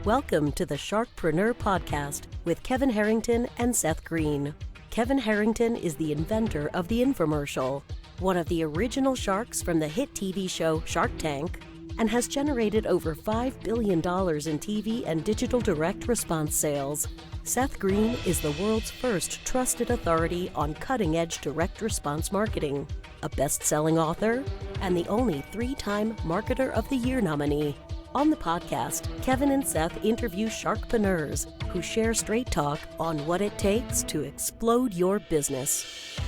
Welcome to the Sharkpreneur podcast with Kevin Harrington and Seth Greene. Kevin Harrington is the inventor of the infomercial, one of the original sharks from the hit TV show Shark Tank, and has generated over $5 billion in TV and digital direct response sales. Seth Greene is the world's first trusted authority on cutting-edge direct response marketing, a best-selling author, and the only 3-time Marketer of the Year nominee. On the podcast, Kevin and Seth interview Sharkpreneurs who share straight talk on what it takes to explode your business.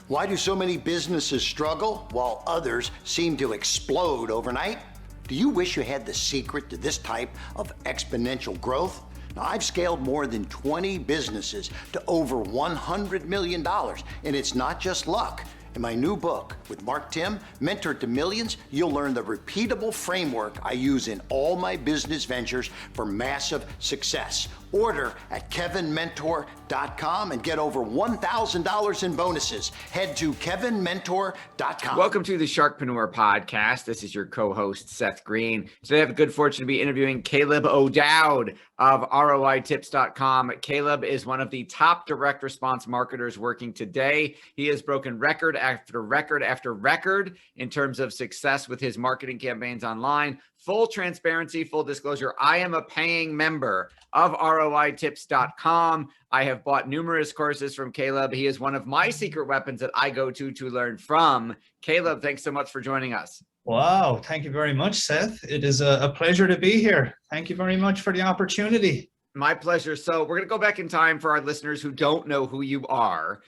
Why do so many businesses struggle while others seem to explode overnight? Do you wish you had the secret to this type of exponential growth? Now, I've scaled more than 20 businesses to over $100 million, and it's not just luck. In my new book with Mark Tim, Mentor to Millions, you'll learn the repeatable framework I use in all my business ventures for massive success. Order at kevinmentor.com and get over $1,000 in bonuses. Head to kevinmentor.com. Welcome to the Sharkpreneur podcast. This is your co-host, Seth Greene. Today I have the good fortune to be interviewing Caleb O'Dowd of ROItips.com. Caleb is one of the top direct response marketers working today. He has broken record after record after record in terms of success with his marketing campaigns online. Full transparency, full disclosure, I am a paying member of ROItips.com. I have bought numerous courses from Caleb. He is one of my secret weapons that I go to learn from. Caleb, thanks so much for joining us. Wow, thank you very much, Seth. It is a pleasure to be here. Thank you very much for the opportunity. My pleasure. So we're going to go back in time for our listeners who don't know who you are.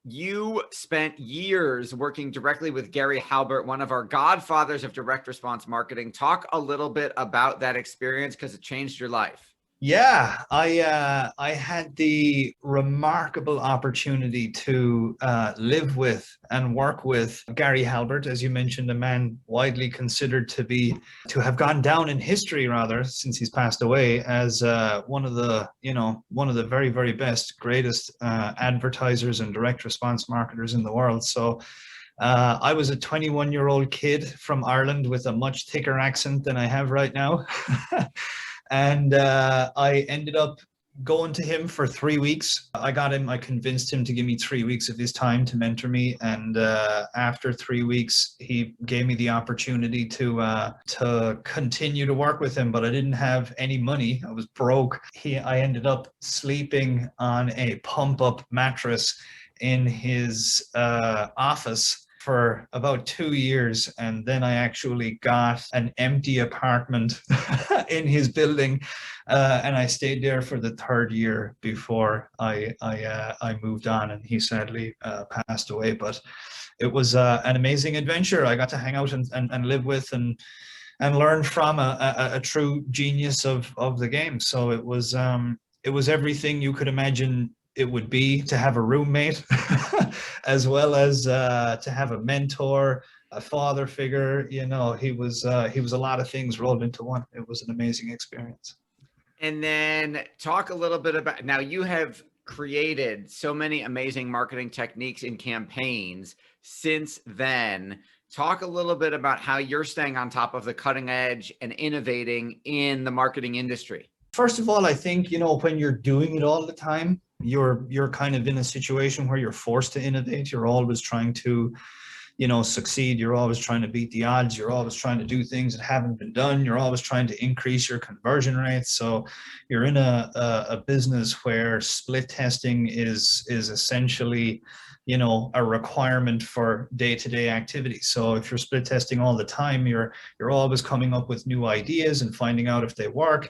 You spent years working directly with Gary Halbert, one of our godfathers of direct response marketing. Talk a little bit about that experience because it changed your life. Yeah, I had the remarkable opportunity to live with and work with Gary Halbert, as you mentioned, a man widely considered to have gone down in history, rather, since he's passed away, as one of the very, very best, greatest advertisers and direct response marketers in the world. So I was a 21-year-old kid from Ireland with a much thicker accent than I have right now. And I ended up going to him for 3 weeks. I convinced him to give me 3 weeks of his time to mentor me. And after 3 weeks, he gave me the opportunity to continue to work with him, but I didn't have any money. I was broke. I ended up sleeping on a pump-up mattress in his office for about 2 years, and then I actually got an empty apartment in his building, and I stayed there for the 3rd year before I moved on, and he sadly passed away. But it was an amazing adventure. I got to hang out and live with and learn from a true genius of the game. So it was everything you could imagine it would be to have a roommate, as well as to have a mentor, a father figure. You know, he was a lot of things rolled into one. It was an amazing experience. And then talk a little bit about, now you have created so many amazing marketing techniques and campaigns since then. Talk a little bit about how you're staying on top of the cutting edge and innovating in the marketing industry. First of all, I think, when you're doing it all the time, you're kind of in a situation where you're forced to innovate. You're always trying to, succeed. You're always trying to beat the odds. You're always trying to do things that haven't been done. You're always trying to increase your conversion rates. So you're in a business where split testing is essentially, a requirement for day-to-day activity. So if you're split testing all the time, you're always coming up with new ideas and finding out if they work.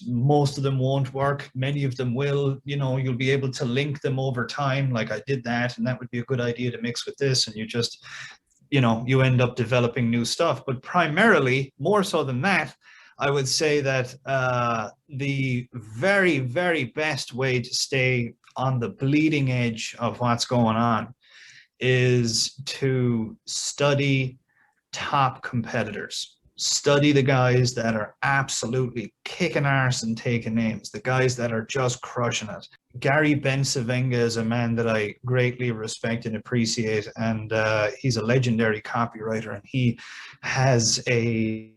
Most of them won't work. Many of them will. You'll be able to link them over time. Like, I did that, and that would be a good idea to mix with this. And you just, you end up developing new stuff. But primarily, more so than that, I would say that the very, very best way to stay on the bleeding edge of what's going on is to study top competitors. study the guys that are absolutely kicking arse and taking names, the guys that are just crushing it. Gary Bensavenga is a man that I greatly respect and appreciate, and he's a legendary copywriter, and he has a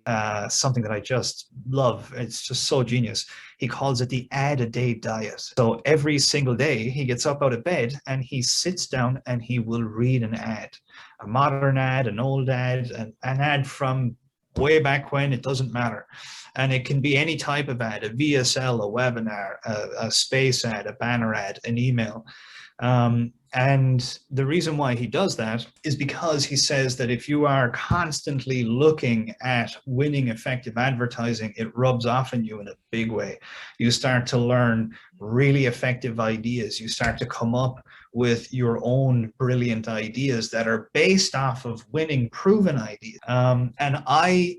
something that I just love. It's just so genius. He calls it the ad-a-day diet. So every single day he gets up out of bed and he sits down and he will read an ad, a modern ad, an old ad, an ad from way back when, it doesn't matter. And it can be any type of ad, a VSL, a webinar, a space ad, a banner ad, an email. And the reason why he does that is because he says that if you are constantly looking at winning effective advertising, it rubs off on you in a big way. You start to learn really effective ideas. You start to come up with your own brilliant ideas that are based off of winning proven ideas. And I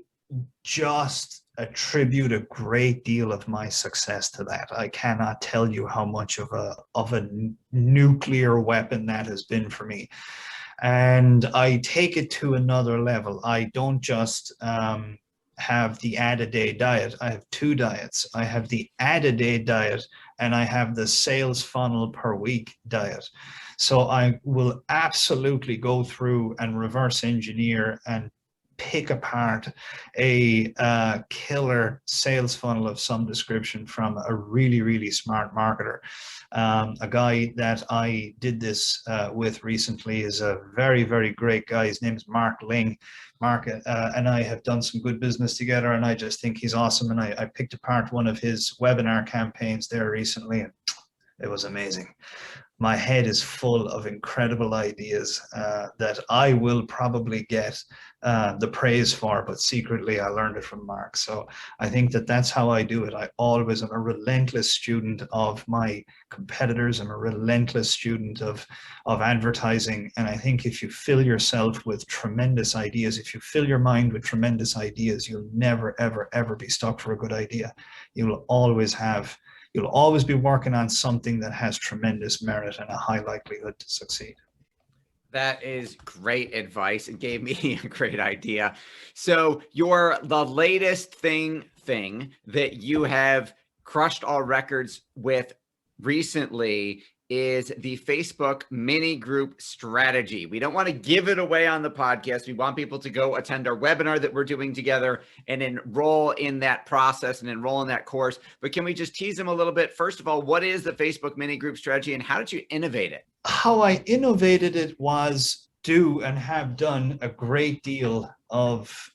just attribute a great deal of my success to that. I cannot tell you how much of a nuclear weapon that has been for me. And I take it to another level. I don't just have the ad-a-day diet. I have two diets. I have the ad-a-day diet and I have the sales funnel per week diet. So I will absolutely go through and reverse engineer and pick apart a killer sales funnel of some description from a really, really smart marketer. A guy that I did this with recently is a very, very great guy. His name is Mark Ling. Mark and I have done some good business together, and I just think he's awesome. And I picked apart one of his webinar campaigns there recently, and it was amazing. My head is full of incredible ideas that I will probably get the praise for, but secretly I learned it from Mark. So I think that that's how I do it. I always am a relentless student of my competitors. I'm a relentless student of advertising. And I think if you fill yourself with tremendous ideas, if you fill your mind with tremendous ideas, you'll never, ever, ever be stuck for a good idea. You'll always be working on something that has tremendous merit and a high likelihood to succeed. That is great advice and gave me a great idea. So the latest thing that you have crushed all records with recently is the Facebook mini group strategy. We don't want to give it away on the podcast. We want people to go attend our webinar that we're doing together and enroll in that process and enroll in that course. But can we just tease them a little bit? First of all, what is the Facebook mini group strategy and how did you innovate it? How I innovated it was do and have done a great deal of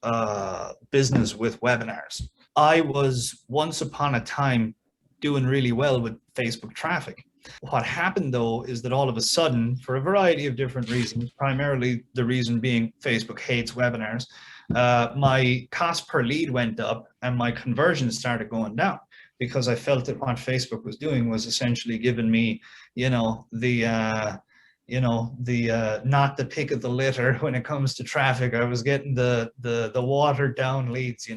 business with webinars. I was once upon a time doing really well with Facebook traffic. What happened though is that all of a sudden, for a variety of different reasons, primarily the reason being Facebook hates webinars, my cost per lead went up and my conversions started going down because I felt that what Facebook was doing was essentially giving me, not the pick of the litter when it comes to traffic. I was getting the watered down leads,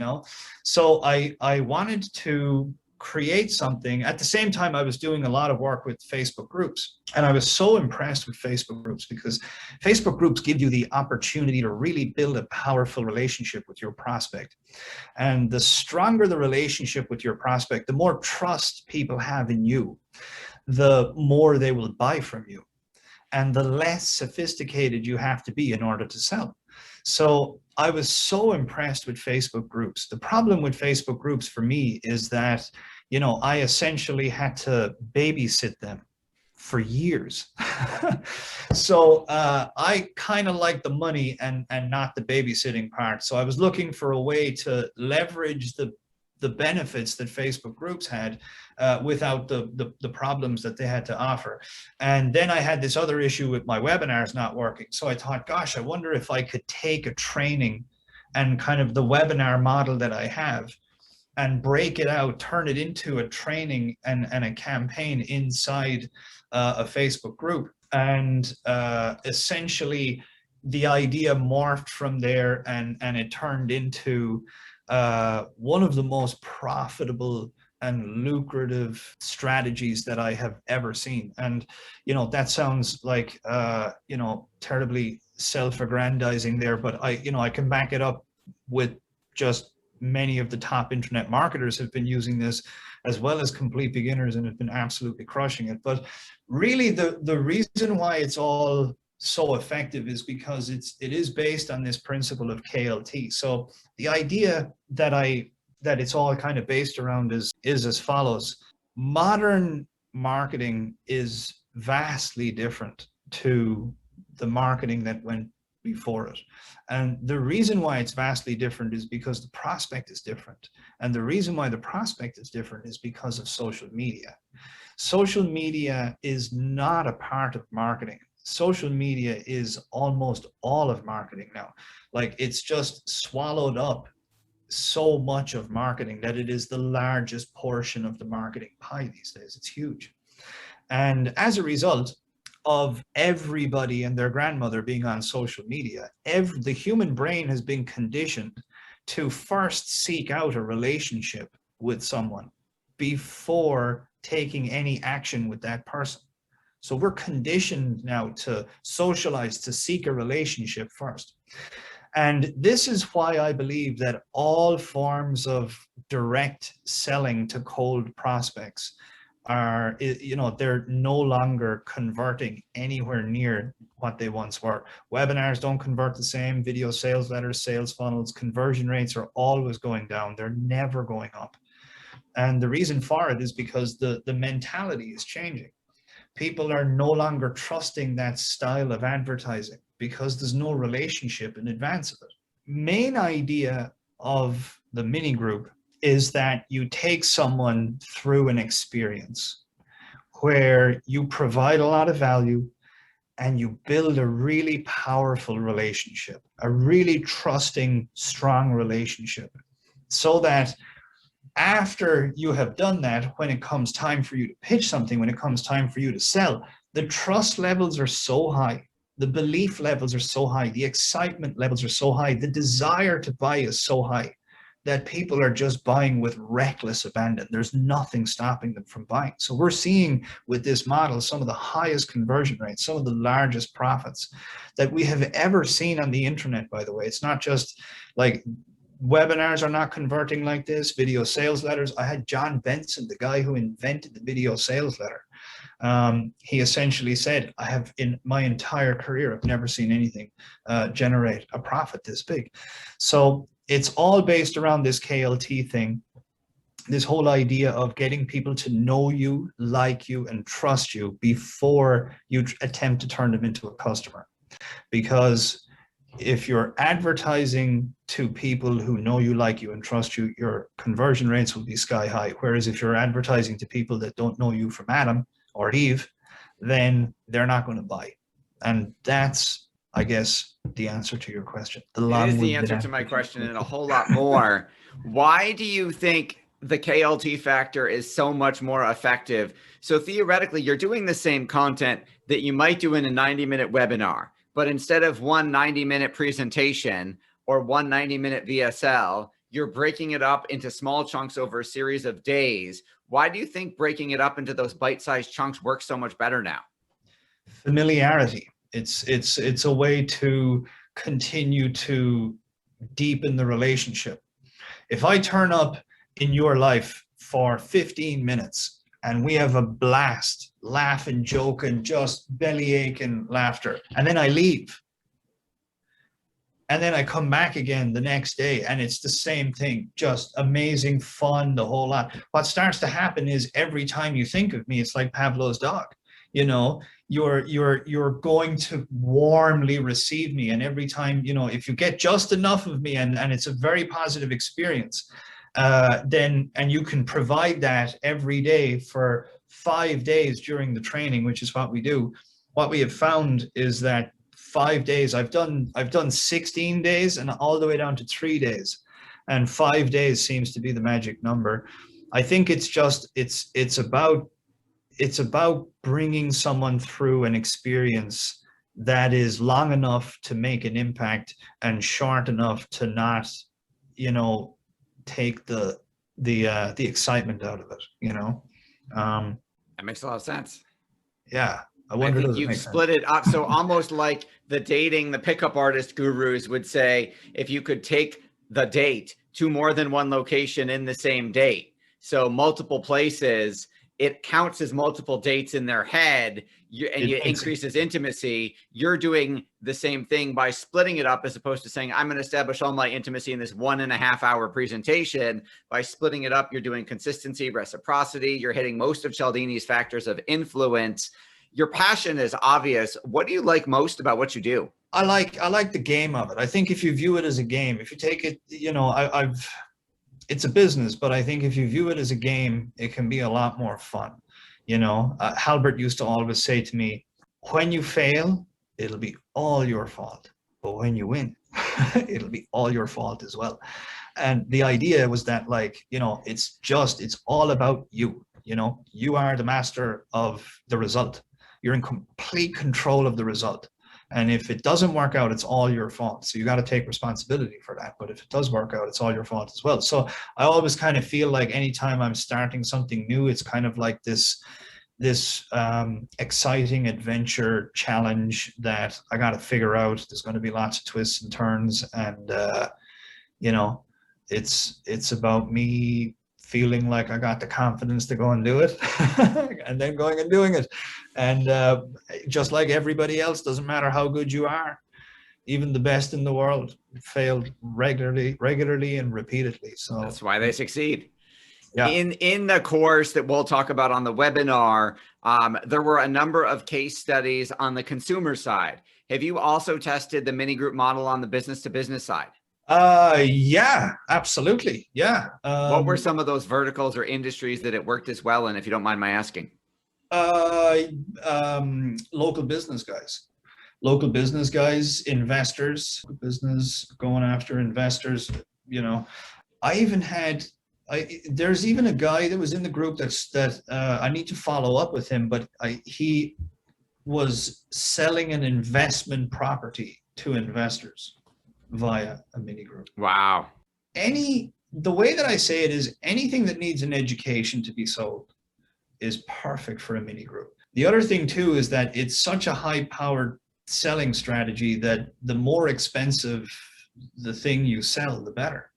So I wanted to create something. At the same time, I was doing a lot of work with Facebook groups. And I was so impressed with Facebook groups because Facebook groups give you the opportunity to really build a powerful relationship with your prospect. And the stronger the relationship with your prospect, the more trust people have in you, the more they will buy from you. And the less sophisticated you have to be in order to sell. So I was so impressed with Facebook groups. The problem with Facebook groups for me is that, I essentially had to babysit them for years. So I kind of like the money and not the babysitting part. So I was looking for a way to leverage the benefits that Facebook groups had without the problems that they had to offer. And then I had this other issue with my webinars not working. So I thought, gosh, I wonder if I could take a training and kind of the webinar model that I have and break it out, turn it into a training and a campaign inside a Facebook group. And essentially the idea morphed from there and it turned into one of the most profitable and lucrative strategies that I have ever seen. And, that sounds like, terribly self-aggrandizing there, but I can back it up with just many of the top internet marketers have been using this, as well as complete beginners, and have been absolutely crushing it. But really the reason why it's all so effective is because it is based on this principle of KLT. So the idea that it's all kind of based around is as follows. Modern marketing is vastly different to the marketing that went before it. And the reason why it's vastly different is because the prospect is different. And the reason why the prospect is different is because of social media. Social media is not a part of marketing. Social media is almost all of marketing now. Like, it's just swallowed up so much of marketing that it is the largest portion of the marketing pie these days. It's huge. And as a result of everybody and their grandmother being on social media, the human brain has been conditioned to first seek out a relationship with someone before taking any action with that person. So we're conditioned now to socialize, to seek a relationship first. And this is why I believe that all forms of direct selling to cold prospects are, they're no longer converting anywhere near what they once were. Webinars don't convert the same. Video sales letters, sales funnels, conversion rates are always going down. They're never going up. And the reason for it is because the mentality is changing. People are no longer trusting that style of advertising because there's no relationship in advance of it. Main idea of the mini group is that you take someone through an experience where you provide a lot of value and you build a really powerful relationship, a really trusting, strong relationship, so that after you have done that, when it comes time for you to pitch something, when it comes time for you to sell, the trust levels are so high, the belief levels are so high, the excitement levels are so high, the desire to buy is so high that people are just buying with reckless abandon. There's nothing stopping them from buying. So we're seeing with this model some of the highest conversion rates, some of the largest profits that we have ever seen on the internet, by the way. It's not just like webinars are not converting like this, video sales letters. I had John Benson, the guy who invented the video sales letter. He essentially said, I have in my entire career, I've never seen anything generate a profit this big. So it's all based around this KLT thing, this whole idea of getting people to know you, like you, and trust you before you attempt to turn them into a customer. Because if you're advertising to people who know you, like you, and trust you, your conversion rates will be sky high. Whereas if you're advertising to people that don't know you from Adam or Eve, then they're not going to buy. And that's, I guess, the answer to your question. It is the answer to my question and a whole lot more. Why do you think the KLT factor is so much more effective? So theoretically, you're doing the same content that you might do in a 90-minute webinar, but instead of one 90-minute presentation or one 90-minute VSL, you're breaking it up into small chunks over a series of days. Why do you think breaking it up into those bite-sized chunks works so much better now? Familiarity. It's a way to continue to deepen the relationship. If I turn up in your life for 15 minutes and we have a blast, laughing, joking, just bellyache and laughter, and then I leave, and then I come back again the next day and it's the same thing, just amazing fun, the whole lot. What starts to happen is every time you think of me, it's like Pavlov's dog. You know, you're going to warmly receive me. And every time, you know, if you get just enough of me and it's a very positive experience, then, and you can provide that every day for 5 days during the training, which is what we do. What we have found is that 5 days, I've done 16 days and all the way down to 3 days. And 5 days seems to be the magic number. I think it's just, it's about bringing someone through an experience that is long enough to make an impact and short enough to not, you know, take the excitement out of it, you know. That makes a lot of sense. Yeah. I think you've split it up. So almost like the pickup artist gurus would say, if you could take the date to more than one location in the same date. So multiple places, it counts as multiple dates in their head, it increases intimacy. You're doing the same thing by splitting it up, as opposed to saying, I'm going to establish all my intimacy in this 1.5 hour presentation. By splitting it up, you're doing consistency, reciprocity. You're hitting most of Cialdini's factors of influence. Your passion is obvious. What do you like most about what you do? I like the game of it. I think if you view it as a game, if you take it, it's a business, but I think if you view it as a game, it can be a lot more fun. Halbert used to always say to me, when you fail, it'll be all your fault. But when you win, it'll be all your fault as well. And the idea was that, it's all about you. You are the master of the result. You're in complete control of the result. And if it doesn't work out, it's all your fault. So you got to take responsibility for that. But if it does work out, it's all your fault as well. So I always kind of feel like anytime I'm starting something new, it's kind of like this exciting adventure challenge that I got to figure out. There's going to be lots of twists and turns. And, it's about me feeling like I got the confidence to go and do it and then going and doing it. And just like everybody else, doesn't matter how good you are, even the best in the world fail regularly and repeatedly. So that's why they succeed. Yeah. In the course that we'll talk about on the webinar, there were a number of case studies on the consumer side. Have you also tested the mini group model on the business to business side? Yeah, absolutely. Yeah. What were some of those verticals or industries that it worked as well in, if you don't mind my asking? Local business guys, investors, business going after investors. There's even a guy that was in the group that I need to follow up with him, but he was selling an investment property to investors via a mini group. Wow. The way that I say it is, anything that needs an education to be sold is perfect for a mini group. The other thing too is that it's such a high-powered selling strategy that the more expensive the thing you sell, the better,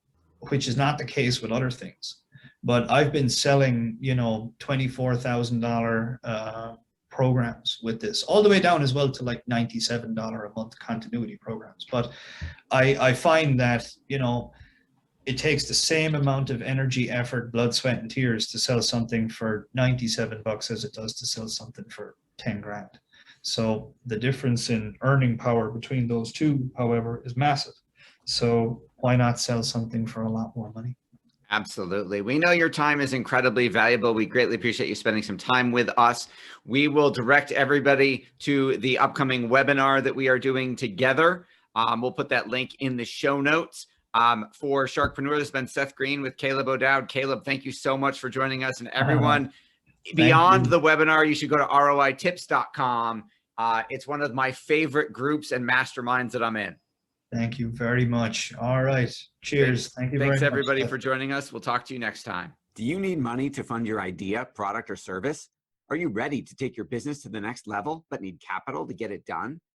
which is not the case with other things. But I've been selling, $24,000 programs with this, all the way down as well to like $97 a month continuity programs. But I find that, it takes the same amount of energy, effort, blood, sweat, and tears to sell something for $97 as it does to sell something for 10 grand. So the difference in earning power between those two, however, is massive. So why not sell something for a lot more money? Absolutely. We know your time is incredibly valuable. We greatly appreciate you spending some time with us. We will direct everybody to the upcoming webinar that we are doing together. We'll put that link in the show notes. For Sharkpreneur, this has been Seth Greene with Caleb O'Dowd. Caleb, thank you so much for joining us. And everyone, beyond the webinar, you should go to roitips.com. It's one of my favorite groups and masterminds that I'm in. Thank you very much. All right. Cheers. Thank you very much. Thanks, everybody, for joining us. We'll talk to you next time. Do you need money to fund your idea, product, or service? Are you ready to take your business to the next level, but need capital to get it done?